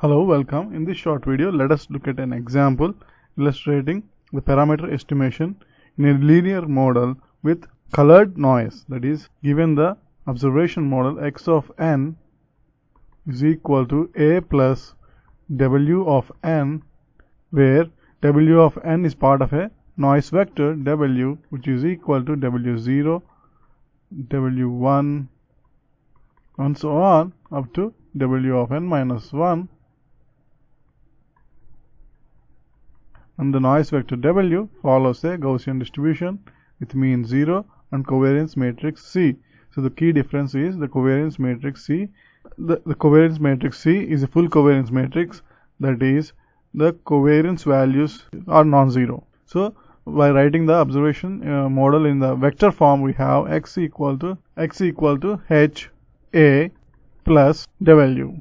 Hello, welcome. In this short video, let us look at an example illustrating the parameter estimation in a linear model with colored noise. That is, given the observation model x of n is equal to a plus w of n, where w of n is part of a noise vector w, which is equal to w0, w1, and so on up to w of n minus 1. And the noise vector W follows a Gaussian distribution with mean 0 and covariance matrix C. So the key difference is the covariance matrix C. The covariance matrix C is a full covariance matrix, that is, the covariance values are non-zero. So by writing the observation model in the vector form, we have x equal to h a plus w,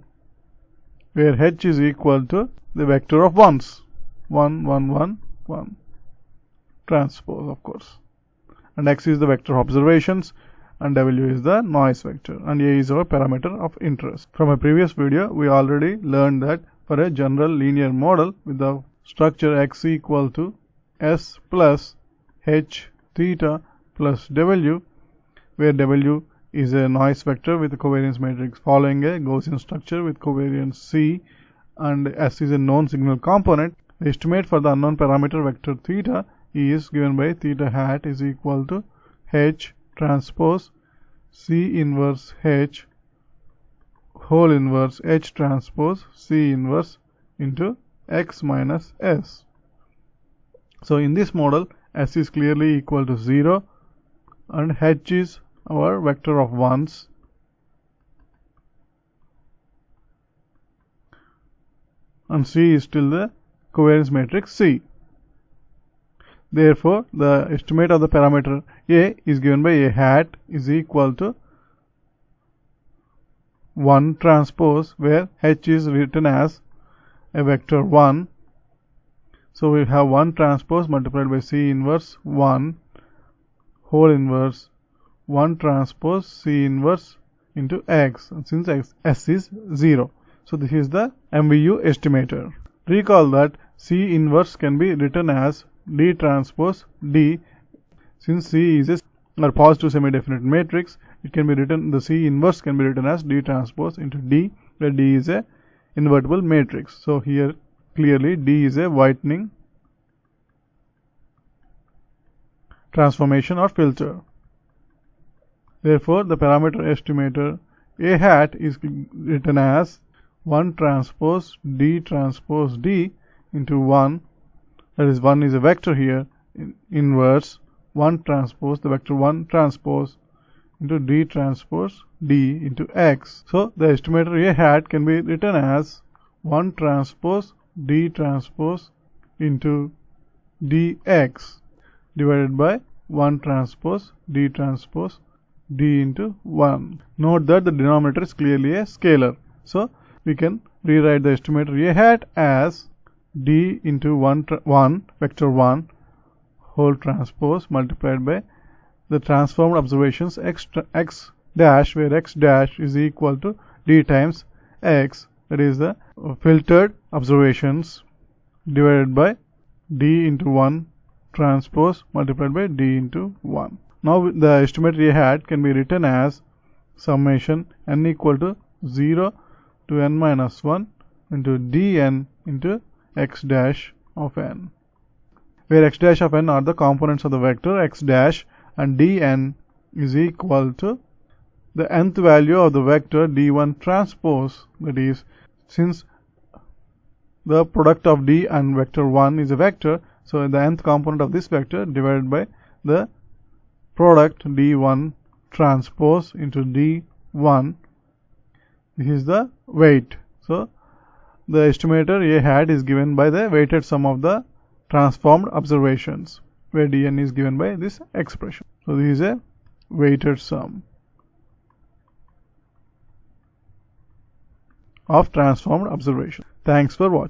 where h is equal to the vector of ones. 1, 1, 1, 1 transpose, of course, and x is the vector of observations and w is the noise vector, and a is our parameter of interest. From a previous video, we already learned that for a general linear model with the structure x equal to s plus h theta plus w, where w is a noise vector with a covariance matrix following a Gaussian structure with covariance C, and s is a known signal component. The estimate for the unknown parameter vector theta is given by theta hat is equal to h transpose C inverse h whole inverse h transpose C inverse into x minus s. So in this model, s is clearly equal to 0 and h is our vector of ones, and C is still the covariance matrix C. Therefore, the estimate of the parameter A is given by A hat is equal to 1 transpose, where H is written as a vector 1. So we have 1 transpose multiplied by C inverse 1 whole inverse 1 transpose C inverse into X, and since S is 0. So this is the MVU estimator. Recall that C inverse can be written as D transpose D. Since C is a positive semi-definite matrix, it can be written, the C inverse can be written as D transpose into D, where D is a invertible matrix. So here clearly D is a whitening transformation or filter. Therefore, the parameter estimator A hat is written as 1 transpose D transpose D into 1, that is 1 is a vector here, inverse 1 transpose the vector 1 transpose into D transpose D into X. So the estimator A hat can be written as 1 transpose D transpose into dx divided by 1 transpose D transpose D into 1. Note that the denominator is clearly a scalar. So we can rewrite the estimator A hat as D into 1 vector 1 whole transpose multiplied by the transformed observations x dash, where x dash is equal to D times x, that is the filtered observations, divided by D into 1 transpose multiplied by D into 1. Now the estimator A hat can be written as summation n equal to 0 to n minus 1 into dn into x dash of n, where x dash of n are the components of the vector x dash, and dn is equal to the nth value of the vector d1 transpose, that is, since the product of d and vector 1 is a vector, so the nth component of this vector divided by the product d1 transpose into d1. This is the weight. So the estimator A hat is given by the weighted sum of the transformed observations, where dn is given by this expression. So this is a weighted sum of transformed observations. Thanks for watching.